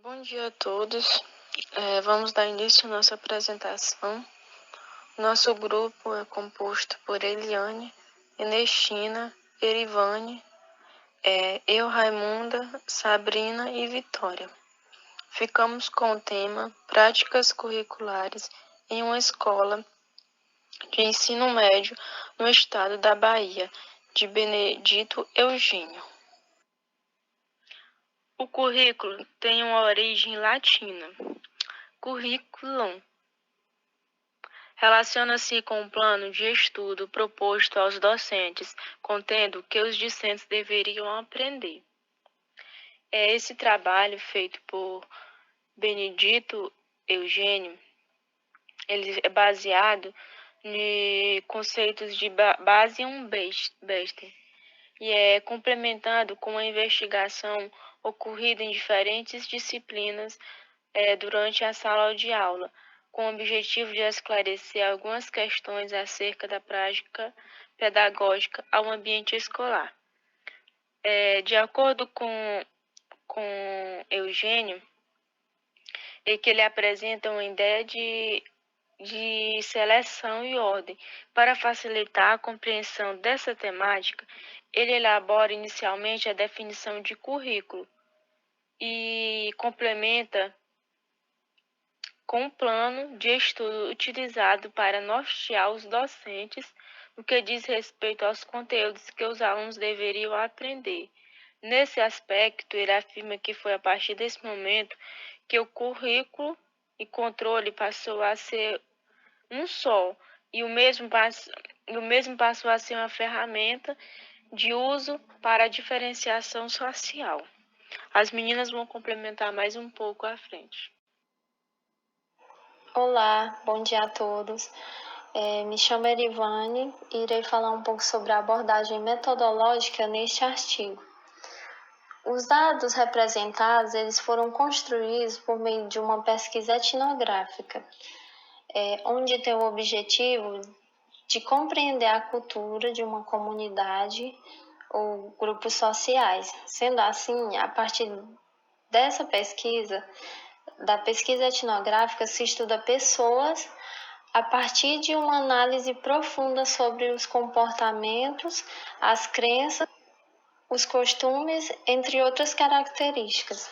Bom dia a todos. Vamos dar início à nossa apresentação. Nosso grupo é composto por Eliane, Ernestina, Erivane, eu, Raimunda, Sabrina e Vitória. Ficamos com o tema Práticas Curriculares em uma escola de ensino médio no estado da Bahia, de Benedito Eugênio. O currículo tem uma origem latina, curriculum. Relaciona-se com o plano de estudo proposto aos docentes, contendo o que os discentes deveriam aprender. Esse trabalho feito por Benedito Eugênio, ele é baseado em conceitos de Basium-Bester e é complementado com uma investigação ocorrida em diferentes disciplinas durante a sala de aula, com o objetivo de esclarecer algumas questões acerca da prática pedagógica ao ambiente escolar. De acordo com Eugênio, que ele apresenta uma ideia de seleção e ordem. Para facilitar a compreensão dessa temática, ele elabora inicialmente a definição de currículo e complementa com um plano de estudo utilizado para nortear os docentes no que diz respeito aos conteúdos que os alunos deveriam aprender. Nesse aspecto, ele afirma que foi a partir desse momento que o currículo e controle passou a ser um só, e o mesmo passou a ser uma ferramenta de uso para a diferenciação social. As meninas vão complementar mais um pouco à frente. Olá, bom dia a todos. Me chamo Erivane e irei falar um pouco sobre a abordagem metodológica neste artigo. Os dados representados eles foram construídos por meio de uma pesquisa etnográfica, onde tem o objetivo de compreender a cultura de uma comunidade ou grupos sociais. Sendo assim, a partir dessa pesquisa, da pesquisa etnográfica, se estuda pessoas a partir de uma análise profunda sobre os comportamentos, as crenças, os costumes, entre outras características.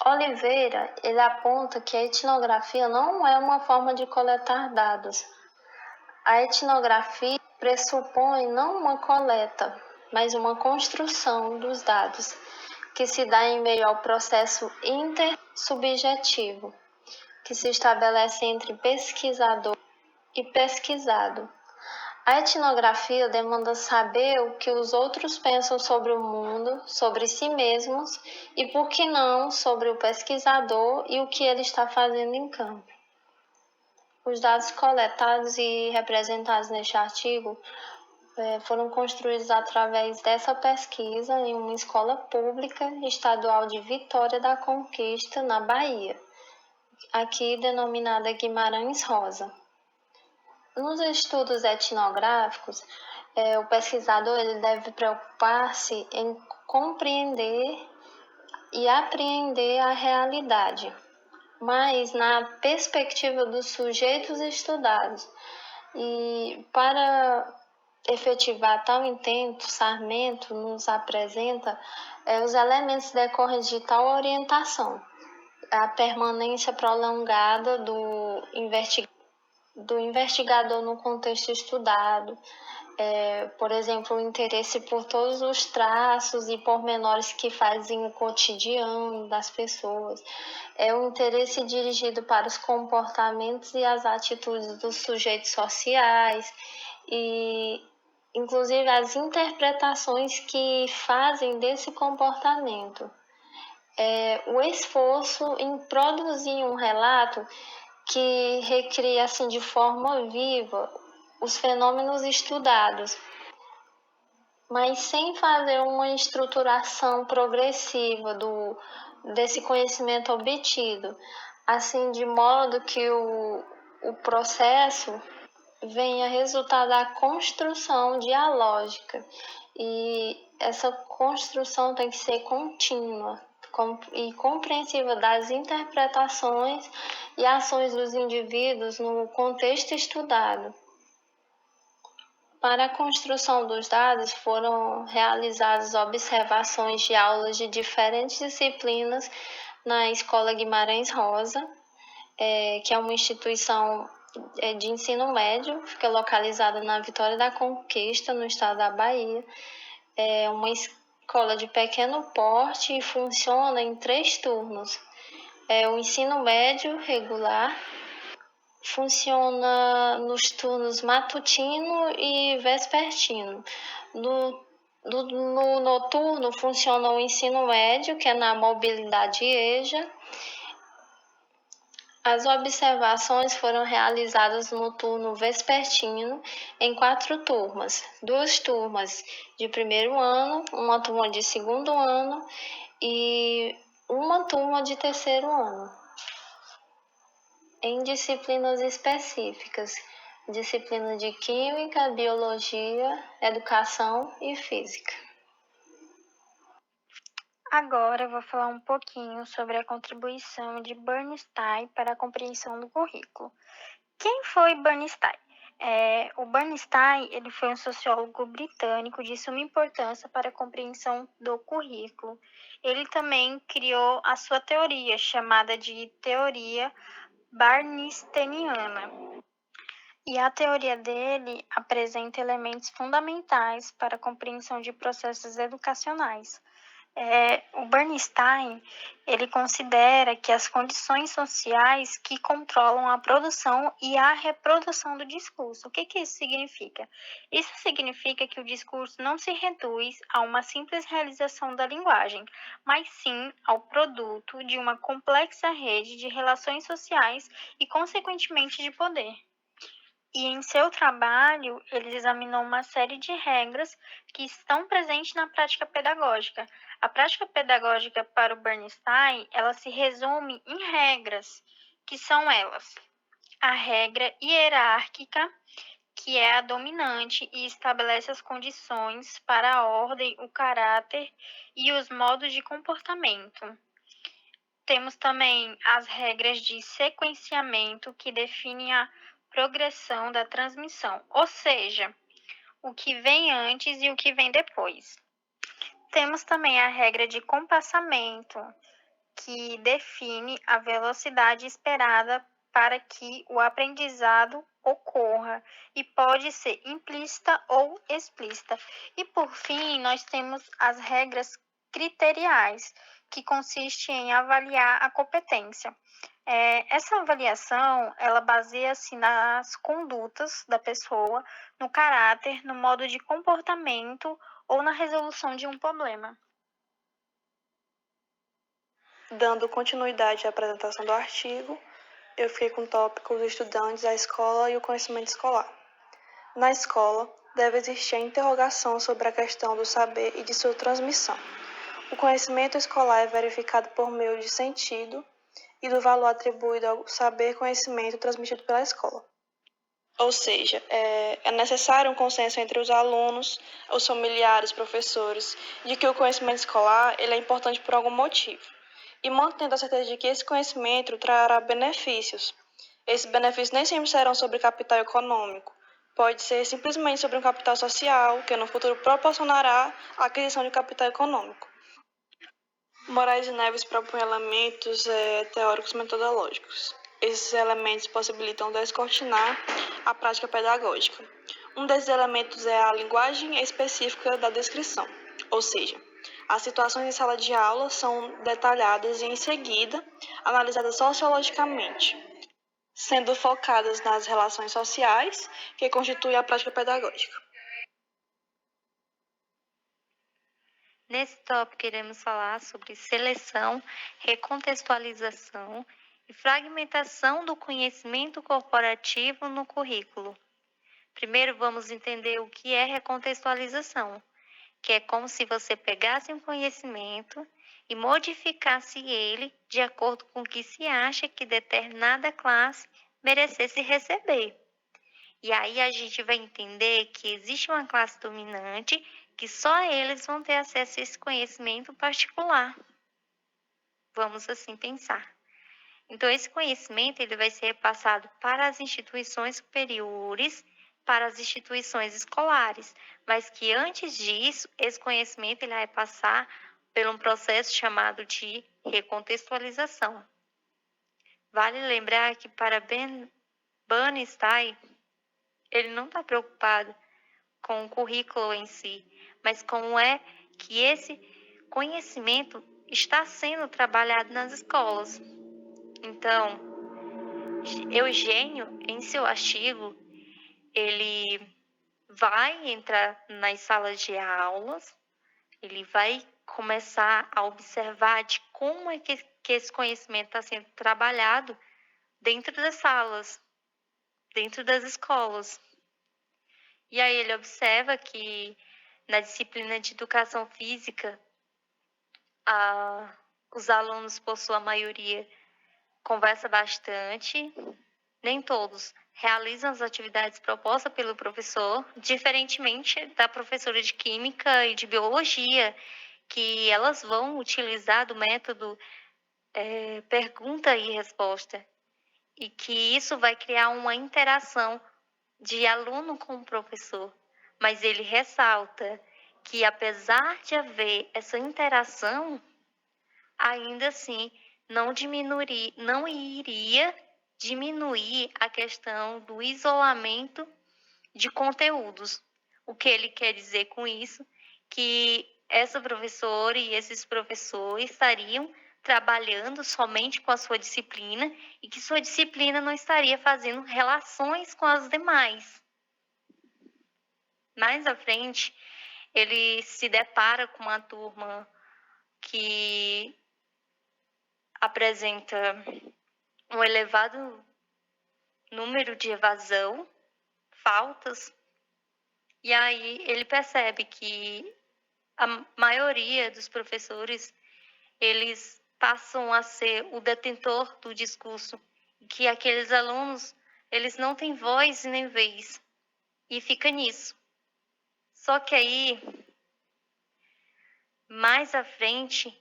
Oliveira, ele aponta que a etnografia não é uma forma de coletar dados. A etnografia pressupõe não uma coleta, mas uma construção dos dados, que se dá em meio ao processo intersubjetivo, que se estabelece entre pesquisador e pesquisado. A etnografia demanda saber o que os outros pensam sobre o mundo, sobre si mesmos e, por que não, sobre o pesquisador e o que ele está fazendo em campo. Os dados coletados e representados neste artigo foram construídos através dessa pesquisa em uma escola pública estadual de Vitória da Conquista, na Bahia, aqui denominada Guimarães Rosa. Nos estudos etnográficos, o pesquisador ele deve preocupar-se em compreender e apreender a realidade, mas na perspectiva dos sujeitos estudados. E para efetivar tal intento, Sarmento nos apresenta os elementos decorrentes de tal orientação: a permanência prolongada do investigador no contexto estudado, por exemplo, o interesse por todos os traços e pormenores que fazem o cotidiano das pessoas, o interesse dirigido para os comportamentos e as atitudes dos sujeitos sociais e, inclusive, as interpretações que fazem desse comportamento. O esforço em produzir um relato que recria assim de forma viva os fenômenos estudados, mas sem fazer uma estruturação progressiva desse conhecimento obtido, assim de modo que o processo venha resultar da construção dialógica, e essa construção tem que ser contínua, e compreensiva das interpretações e ações dos indivíduos no contexto estudado. Para a construção dos dados, foram realizadas observações de aulas de diferentes disciplinas na Escola Guimarães Rosa, que é uma instituição de ensino médio, fica localizada na Vitória da Conquista, no estado da Bahia. É uma escola de pequeno porte e funciona em 3 turnos. O ensino médio regular funciona nos turnos matutino e vespertino. No noturno funciona o ensino médio, que é na mobilidade EJA. As observações foram realizadas no turno vespertino em 4 turmas. 2 turmas de primeiro ano, uma turma de segundo ano e uma turma de terceiro ano. Em disciplinas específicas, disciplina de Química, Biologia, Educação e Física. Agora eu vou falar um pouquinho sobre a contribuição de Bernstein para a compreensão do currículo. Quem foi Bernstein? O Bernstein ele foi um sociólogo britânico de suma importância para a compreensão do currículo. Ele também criou a sua teoria, chamada de teoria Bernsteiniana. E a teoria dele apresenta elementos fundamentais para a compreensão de processos educacionais. O Bernstein ele considera que as condições sociais que controlam a produção e a reprodução do discurso. O que isso significa? Isso significa que o discurso não se reduz a uma simples realização da linguagem, mas sim ao produto de uma complexa rede de relações sociais e, consequentemente, de poder. E em seu trabalho, ele examinou uma série de regras que estão presentes na prática pedagógica. A prática pedagógica para o Bernstein, ela se resume em regras, que são elas: a regra hierárquica, que é a dominante e estabelece as condições para a ordem, o caráter e os modos de comportamento. Temos também as regras de sequenciamento, que definem a progressão da transmissão, ou seja, o que vem antes e o que vem depois. Temos também a regra de compassamento, que define a velocidade esperada para que o aprendizado ocorra e pode ser implícita ou explícita. E por fim, nós temos as regras criteriais, que consiste em avaliar a competência. Essa avaliação, ela baseia-se nas condutas da pessoa, no caráter, no modo de comportamento ou na resolução de um problema. Dando continuidade à apresentação do artigo, eu fiquei com o tópico os estudantes, a escola e o conhecimento escolar. Na escola, deve existir a interrogação sobre a questão do saber e de sua transmissão. O conhecimento escolar é verificado por meio de sentido e do valor atribuído ao saber-conhecimento transmitido pela escola. Ou seja, é necessário um consenso entre os alunos, os familiares, professores, de que o conhecimento escolar ele é importante por algum motivo. E mantendo a certeza de que esse conhecimento trará benefícios. Esses benefícios nem sempre serão sobre capital econômico. Pode ser simplesmente sobre um capital social, que no futuro proporcionará a aquisição de capital econômico. Moraes e Neves propõe elementos teóricos metodológicos. Esses elementos possibilitam descortinar a prática pedagógica. Um desses elementos é a linguagem específica da descrição, ou seja, as situações em sala de aula são detalhadas e, em seguida, analisadas sociologicamente, sendo focadas nas relações sociais que constituem a prática pedagógica. Nesse tópico, iremos falar sobre seleção, recontextualização e fragmentação do conhecimento corporativo no currículo. Primeiro, vamos entender o que é recontextualização, que é como se você pegasse um conhecimento e modificasse ele de acordo com o que se acha que determinada classe merecesse receber. E aí a gente vai entender que existe uma classe dominante que só eles vão ter acesso a esse conhecimento particular. Vamos assim pensar. Então, esse conhecimento ele vai ser repassado para as instituições superiores, para as instituições escolares, mas que antes disso, esse conhecimento ele vai passar por um processo chamado de recontextualização. Vale lembrar que para Bernstein, ele não está preocupado com o currículo em si, mas como é que esse conhecimento está sendo trabalhado nas escolas. Então, Eugênio, em seu artigo, ele vai entrar nas salas de aulas, ele vai começar a observar de como é que esse conhecimento está sendo trabalhado dentro das salas, dentro das escolas. E aí ele observa que na disciplina de educação física, os alunos, por sua maioria, conversam bastante, nem todos realizam as atividades propostas pelo professor, diferentemente da professora de Química e de Biologia, que elas vão utilizar do método pergunta e resposta, e que isso vai criar uma interação de aluno com o professor. Mas ele ressalta que, apesar de haver essa interação, ainda assim não iria diminuir a questão do isolamento de conteúdos. O que ele quer dizer com isso? Que essa professora e esses professores estariam trabalhando somente com a sua disciplina e que sua disciplina não estaria fazendo relações com as demais. Mais à frente, ele se depara com uma turma que apresenta um elevado número de evasão, faltas, e aí ele percebe que a maioria dos professores, eles passam a ser o detentor do discurso, que aqueles alunos, eles não têm voz nem vez, e fica nisso. Só que aí, mais à frente,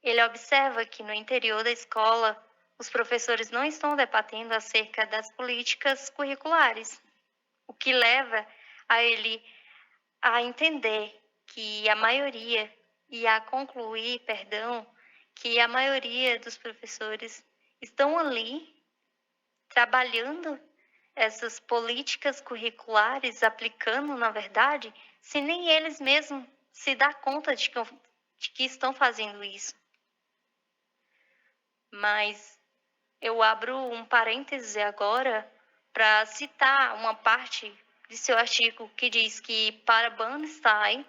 ele observa que no interior da escola, os professores não estão debatendo acerca das políticas curriculares, o que leva a ele a entender que a maioria, e a concluir, que a maioria dos professores estão ali trabalhando essas políticas curriculares, aplicando, na verdade, se nem eles mesmos se dão conta de que estão fazendo isso. Mas eu abro um parêntese agora para citar uma parte de seu artigo que diz que, para Bernstein,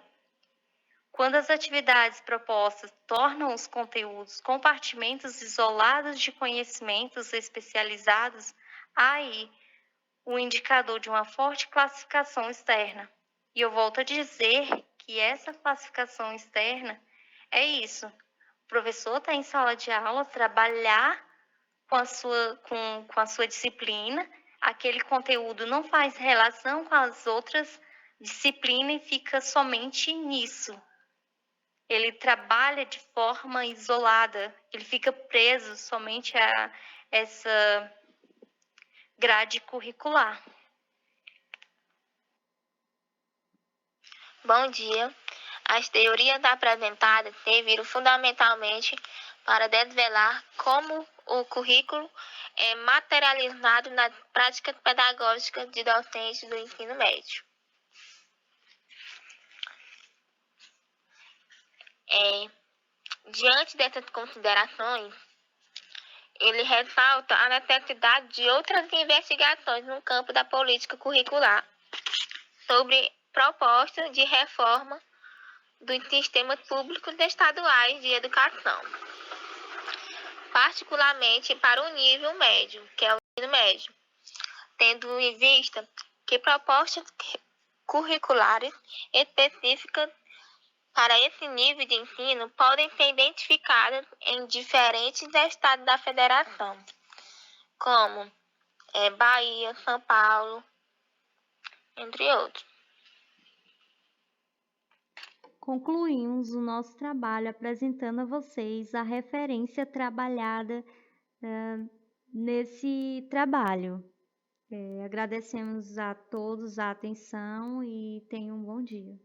quando as atividades propostas tornam os conteúdos compartimentos isolados de conhecimentos especializados, há aí o indicador de uma forte classificação externa. E eu volto a dizer que essa classificação externa é isso. O professor está em sala de aula, trabalhar com a sua disciplina, aquele conteúdo não faz relação com as outras disciplinas e fica somente nisso. Ele trabalha de forma isolada, ele fica preso somente a essa grade curricular. Bom dia. As teorias apresentadas serviram fundamentalmente para desvelar como o currículo é materializado nas práticas pedagógicas de docentes do ensino médio. Diante dessas considerações, ele ressalta a necessidade de outras investigações no campo da política curricular sobre propostas de reforma dos sistemas públicos estaduais de educação, particularmente para o nível médio, que é o ensino médio, tendo em vista que propostas curriculares específicas para esse nível de ensino podem ser identificadas em diferentes estados da federação, como Bahia, São Paulo, entre outros. concluímos o nosso trabalho apresentando a vocês a referência trabalhada nesse trabalho. Agradecemos a todos a atenção e tenham um bom dia.